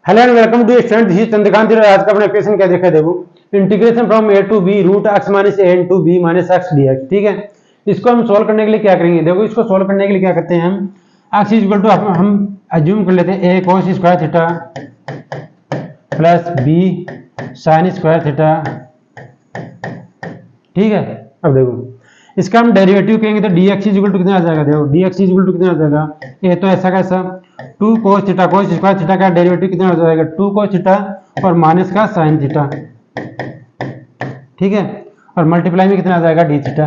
Hello and welcome to student, this is Chandrakant. आज का अपना क्वेश्चन क्या देखा देखो, integration from a to b root x minus a to B minus x d x. ठीक है, इसको हम सोल्व करने के लिए क्या करेंगे, देखो इसको सोल्व करने के लिए क्या करते हैं हम एक्स इक्वल टू हम अज्यूम कर लेते हैं A cos square theta plus B sine square theta. ठीक है, अब देखो इसका हम डेरिवेटिव करेंगे तो डी एक्स इक्वल टू कितना आ जाएगा, देखो डी एक्स इक्वल टू कितना आ जाएगा, ए तो ऐसा कैसा two cos theta, cos square theta का डेरिवेटिव कितना हो जाएगा टू कोस थीटा और माइनस का साइन थीटा। ठीक है, और मल्टीप्लाई में कितना आ जाएगा डी थीटा।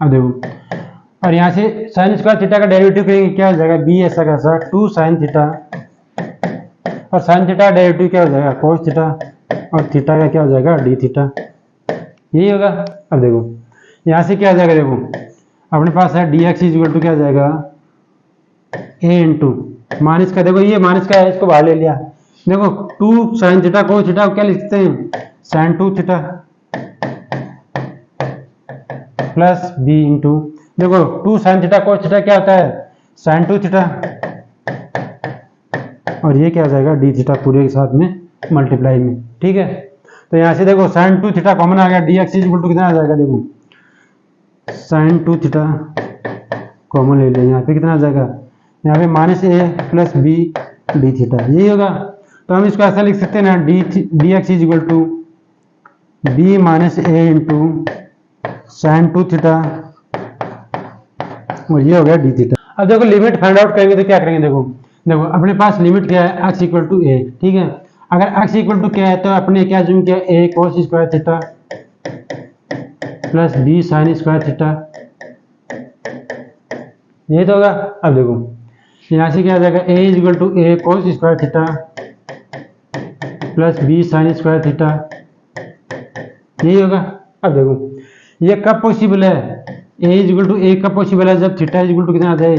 अब देखो और यहाँ से साइन स्क्वायर थीटा का डेरिवेटिव करेंगे क्या हो जाएगा, बी ऐसा कैसा टू साइन थीटा और साइन थीटा का डेरिवेटिव क्या हो जाएगा कोस थीटा और थीटा का क्या हो जाएगा डी थीटा। यही होगा। अब देखो यहाँ से क्या आ जाएगा, देखो अपने पास है डी एक्स इक्वल टू क्या आ जाएगा ए इंटू माइनस का, देखो ये माइनस का है इसको बाहर ले लिया, देखो two sine theta cos theta क्या लिखते हैं sine two theta plus B into, देखो two sine theta cos theta क्या होता है साइन टू थीटा और ये क्या आ जाएगा डी थीटा पूरे के साथ में मल्टीप्लाई में। ठीक है, तो यहाँ से देखो साइन टू थीटा कॉमन आ गया, डी एक्स इक्वल टू कितना आ जाएगा, देखो साइन टू थीटा कॉमन ले लिया, यहाँ पे कितना आ जाएगा, यहाँ पे माइनस ए प्लस बी डी थीटा। यही होगा। तो हम इसको ऐसा लिख सकते हैं ना d x is equal to B minus A into sine two theta और ये हो गया डी थीटा। अब देखो लिमिट फाइंड आउट करेंगे तो क्या करेंगे, देखो देखो अपने पास लिमिट क्या है एक्स इक्वल टू ए। ठीक है, अगर एक्स इक्वल टू क्या है तो अपने क्या जूम किया A cos square theta plus B sine square theta, ये तो होगा। अब देखो यहाँ से क्या आ जाएगा A is equal to A cos square theta plus B sine square theta, यही होगा। अब देखो ये कब पॉसिबल है, A is equal to A कब पॉसिबल है, जब थीटा इज इक्वल टू कितना आ जाए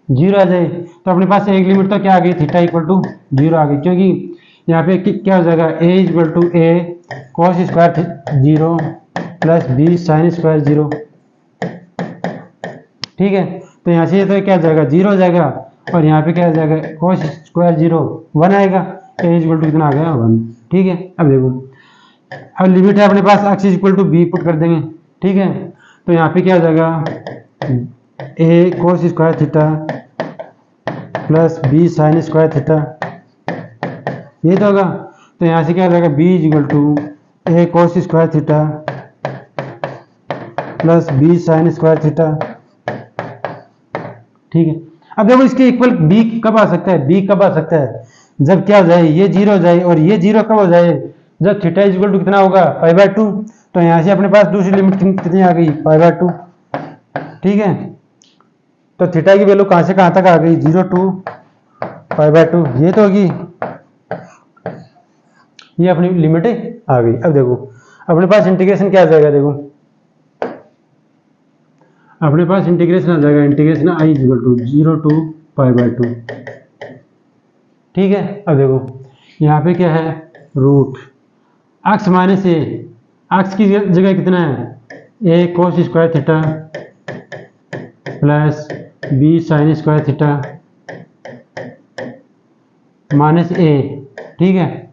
जीरो आ जाए। तो अपने पास एक लिमिट तो क्या आ गई थीटा इक्वल टू जीरो आ गई, क्योंकि यहाँ पे क्या हो जाएगा A is equal to A cos square zero plus B sine square zero. ठीक है, तो यहाँ से तो क्या आ जाएगा जीरो हो जाएगा और यहाँ पे क्या आ जाएगा कोस स्क्वायर जीरो वन आएगा, ए इज इक्वल टू कितना आ गया वन। ठीक है, अब देखो अब लिमिट है अपने पास X is equal to B put कर देंगे। ठीक है, तो यहाँ पे क्या हो जाएगा A cos square theta plus B sine square theta, ये तो होगा। तो यहाँ से क्या हो जाएगा B is equal to A cos square theta plus B sine square theta. ठीक है, अब देखो इसके इक्वल बी कब आ सकता है, बी कब आ सकता है जब क्या हो जाए ये जीरो हो जाए, और ये जीरो कब हो जाए जब थीटा इज इक्वल टू कितना होगा पाई बाय टू। तो यहाँ से अपने पास दूसरी लिमिट कितनी आ गई पाई बाय टू। ठीक है, तो थीटा की वैल्यू कहाँ से कहाँ तक आ गई zero to pi by two, ये तो होगी, ये अपनी लिमिट आ गई। अब देखो अपने पास इंटीग्रेशन क्या आ जाएगा, देखो अपने पास इंटीग्रेशन आ जाएगा integration I is equal to zero to pi by two. ठीक है, अब देखो यहाँ पे क्या है root x minus A, X की जगह कितना है A cos square theta plus B sine square theta minus A. ठीक है,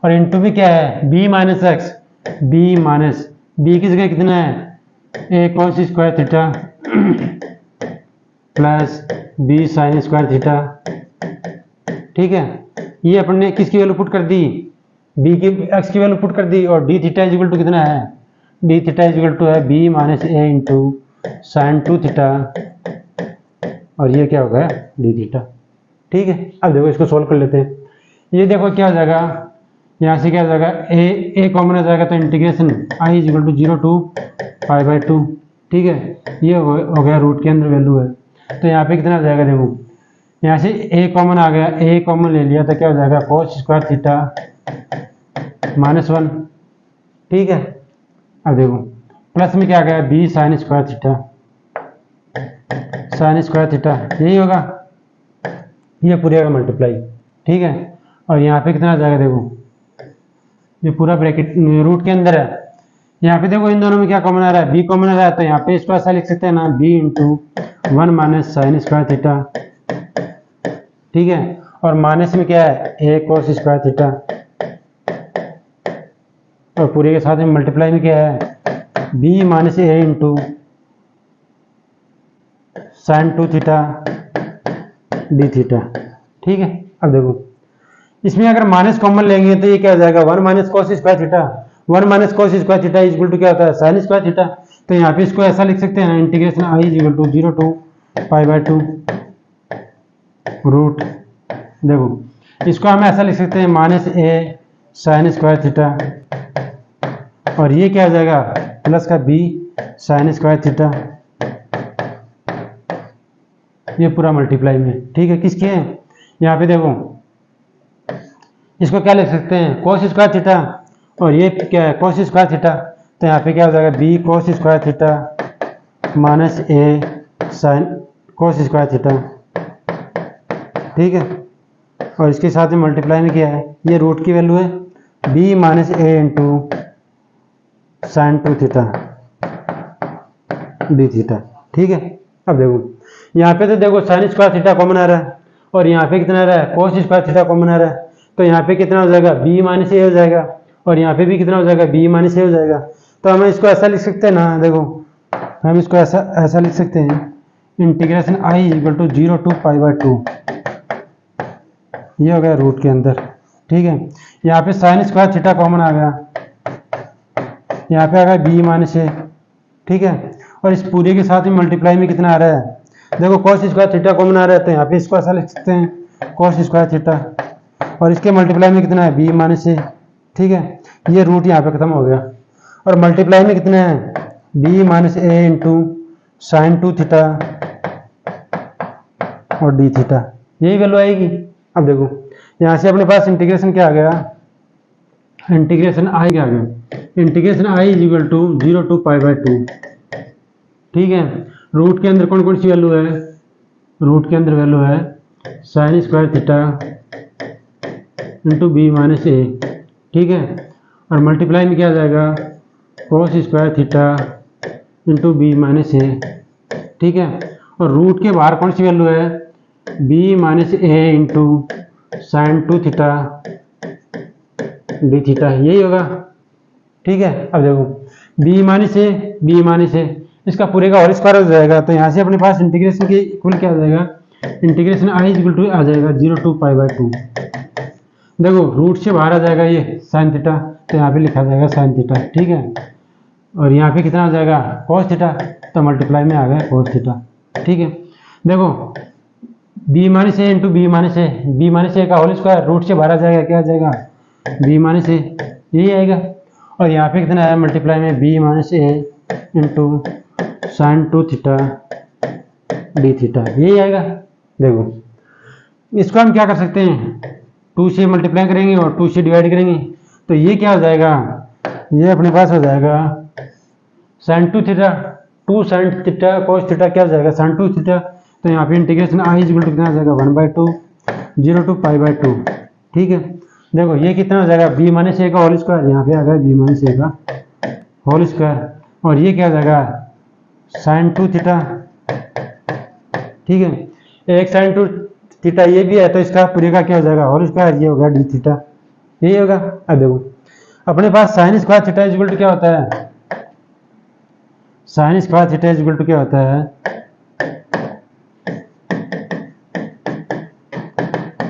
और इंटू भी क्या है B minus X, B minus B की जगह कितना है A cos square theta plus B sine square theta. ठीक है, ये अपन ने किसकी वैल्यू पुट कर दी, बी की एक्स की वैल्यू पुट कर दी, और d theta is equal to कितना है, d theta is equal to है बी माइनस ए इंटू साइन टू थीटा और ये क्या होगा डी थीटा। ठीक है, अब देखो इसको सोल्व कर लेते हैं। ये देखो क्या हो जाएगा, यहाँ से क्या हो जाएगा ए कॉमन हो जाएगा तो integration I is equal to zero to pi by two. ठीक है, ये हो गया रूट के अंदर वैल्यू है, तो यहाँ पे कितना आ जाएगा, देखो यहाँ से ए कॉमन आ गया, ए कॉमन ले लिया तो क्या हो जाएगा cos square theta minus one. ठीक है, अब देखो प्लस में क्या आ गया b sine square theta sine square theta, यही होगा, ये पूरे का मल्टीप्लाई। ठीक है, और यहाँ पे कितना आ जाएगा, देखो ये पूरा ब्रैकेट रूट के अंदर है, यहाँ पे देखो इन दोनों में क्या कॉमन आ रहा है बी कॉमन आ रहा है, तो यहाँ पे इसको ऐसा लिख सकते हैं ना B into one minus sine square theta. ठीक है, और माइनस में क्या है ए कोस स्क्वायर थीटा, और पूरे के साथ में मल्टीप्लाई में क्या है बी माइनस ए into sine 2 theta D theta. ठीक है, अब देखो इसमें अगर माइनस कॉमन लेंगे तो ये क्या हो जाएगा 1 minus cos square theta, 1 minus cos square theta equal to क्या होता है साइन स्क्वायर थीटा। तो यहाँ पे इसको ऐसा लिख सकते हैं ना, integration I equal to 0 to pi by 2 root, देखो इसको हम ऐसा लिख सकते हैं minus A sine square theta, और ये क्या हो जाएगा प्लस का बी साइन स्क्वायर थीटा, ये पूरा मल्टीप्लाई में। ठीक है, किसके है यहाँ पे देखो इसको क्या लिख सकते हैं कोस स्क्वायर थीटा, और ये क्या है कोस स्क्वायर थीटा, तो यहाँ पे क्या हो जाएगा B cos square theta minus A sine cos square theta. ठीक है, और इसके साथ में मल्टीप्लाई में क्या है ये रूट की वैल्यू है बी माइनस ए into sine 2 theta D theta. ठीक है, अब देखो यहाँ पे तो देखो साइन स्क्वायर थीटा कॉमन आ रहा है, और यहाँ पे कितना आ रहा है कोस स्क्वायर थीटा कॉमन आ रहा है, तो यहाँ पे कितना हो जाएगा बी माइनस ए हो जाएगा, और यहाँ पे भी कितना हो जाएगा बी माइनस ए हो जाएगा। तो हम इसको ऐसा लिख सकते हैं ना, देखो हम इसको ऐसा लिख सकते हैं integration I equal to 0 to pi by 2, ये हो गया रूट के अंदर। ठीक है, यहाँ पे साइन स्क्वायर थीटा कॉमन आ गया, यहाँ पे आ गया बी माइनस ए। ठीक है, और इस पूरे के साथ में मल्टीप्लाई में कितना आ रहा है देखो कॉस स्क्वायर थीटा कॉमन आ रहा है, तो यहाँ पे इसको ऐसा लिख सकते हैं कॉस स्क्वायर थीटा, और इसके मल्टीप्लाई में कितना है बी माइनस ए। ठीक है, ये रूट यहाँ पे खत्म हो गया, और मल्टीप्लाई में कितना है बी माइनस ए इंटू साइन 2 थीटा और डी थीटा, यही वैल्यू आएगी। अब देखो यहाँ से अपने पास इंटीग्रेशन क्या आ गया, इंटीग्रेशन आई क्या आ गया, integration I is equal to 0 to pi by 2। ठीक है, रूट के अंदर कौन कौन सी वैल्यू है, रूट के अंदर वैल्यू है sine square theta into B minus A. ठीक है, और मल्टीप्लाई में क्या आ जाएगा cos square theta into B minus A. ठीक है, और रूट के बाहर कौन सी वैल्यू है बी माइनस ए into sine 2 theta D theta, यही होगा। ठीक है, अब देखो बी माइनस ए इसका पूरे का होल स्क्वायर हो जाएगा, तो यहाँ से अपने पास इंटीग्रेशन के इक्वल क्या आ जाएगा इंटीग्रेशन आई इक्वल टू आ जाएगा 0 टू पाई बाय 2। देखो रूट से बाहर आ जाएगा ये साइन थीटा, तो यहाँ पे लिखा जाएगा साइन थीटा। ठीक है, और यहाँ पे कितना आ जाएगा कोस थीटा, तो मल्टीप्लाई में आ गया कोस थीटा। ठीक है, देखो B minus A into B minus A का होल स्क्वायर रूट से बाहर आ जाएगा, क्या आ जाएगा बी माइनस ए, यही आएगा, और यहाँ पे कितना है मल्टीप्लाई में बी माइनस ए into sine 2 theta D theta, यही आएगा। देखो इसको हम क्या कर सकते हैं 2 से मल्टीप्लाई करेंगे और 2 से डिवाइड करेंगे, तो ये क्या हो जाएगा ये अपने पास हो जाएगा sine 2 theta 2 sine theta cos theta क्या हो जाएगा साइन 2 थीटा, तो यहाँ पे इंटीग्रेशन आई इक्वल टू कितना हो जाएगा 1/2 0 टू पाई बाय 2। ठीक है, देखो ये कितना हो जाएगा बी माइनस ए का होल स्क्वायर, यहाँ पे आ गया बी माइनस ए का होल स्क्वायर, और ये क्या हो जाएगा साइन 2 थीटा। ठीक है, एक साइन 2 थीटा ये भी है, तो इसका पूरे का क्या हो जाएगा होल स्क्वायर, ये होगा डी थीटा, यही होगा। अब देखो अपने पास sine square theta equal to क्या होता है, sine square theta equal to क्या होता है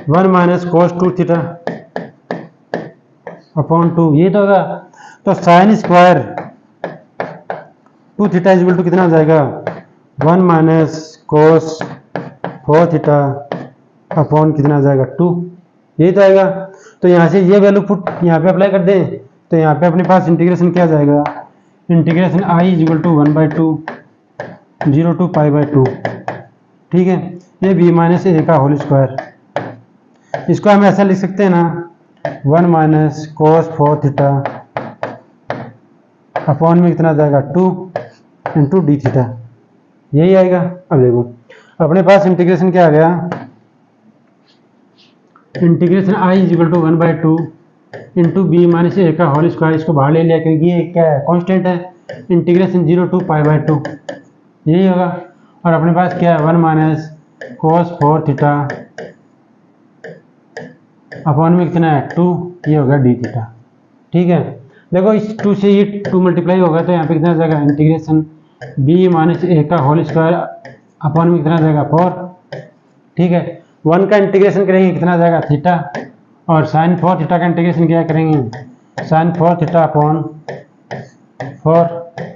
1 माइनस कोस 2 थीटा अपॉन 2, ये तो होगा। तो sine square 2 theta equal to कितना हो जाएगा 1 माइनस कोस 4 थीटा अपॉन कितना आ जाएगा 2, यही तो आएगा। तो यहाँ से ये वैल्यू पुट यहाँ पे अप्लाई कर दें, तो यहाँ पे अपने पास इंटीग्रेशन क्या जाएगा integration I equal to 1/2 0 to pi by 2। ठीक है, ये बी माइनस ए का होल स्क्वायर, इसको हम ऐसा लिख सकते हैं ना 1 माइनस कोस 4 थीटा अपॉन में कितना आ जाएगा 2 इंटू डी थीटा, यही आएगा। अब देखो अपने पास इंटीग्रेशन क्या आ गया integration I equal to 1/2 into B minus A का होल स्क्वायर, इसको बाहर ले लिया क्योंकि ये क्या है कांस्टेंट है, इंटीग्रेशन 0 टू पाई बाय 2, यही होगा। और अपने पास क्या है 1 माइनस कोस 4 थीटा अपॉन में कितना है 2, ये हो गया डी थीटा। ठीक है, देखो इस 2 से ये 2 मल्टीप्लाई होगा तो यहाँ पे कितना आ जाएगा इंटीग्रेशन बी माइनस ए का होल स्क्वायर अपॉन में कितना आ जाएगा 4। ठीक है, 1 का इंटीग्रेशन करेंगे कितना आ जाएगा थीटा, और साइन 4 थीटा का इंटीग्रेशन क्या करेंगे साइन 4 थीटा अपॉन 4,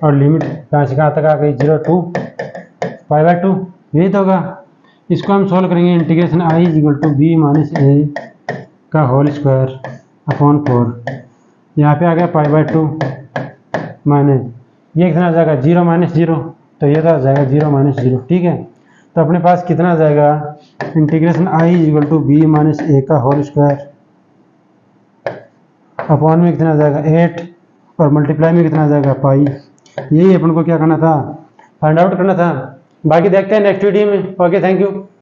और लिमिट कहाँ से कहाँ तक आ गई 0 to π/2, यही तो होगा। इसको हम सोल्व करेंगे integration I equal to B minus A का होल स्क्वायर अपॉन 4, यहाँ पे आ गया π/2 माइनस ये कितना आ जाएगा 0 माइनस 0, तो ये तो आ जाएगा 0 माइनस 0। ठीक है, तो अपने पास कितना आ जाएगा integration I equal to B minus A का होल स्क्वायर अपॉन में कितना आ जाएगा 8, और मल्टीप्लाई में कितना आ जाएगा पाई। यही अपन को क्या करना था, फाइंड आउट करना था। बाकी देखते हैं नेक्स्ट वीडियो में। Okay, thank you.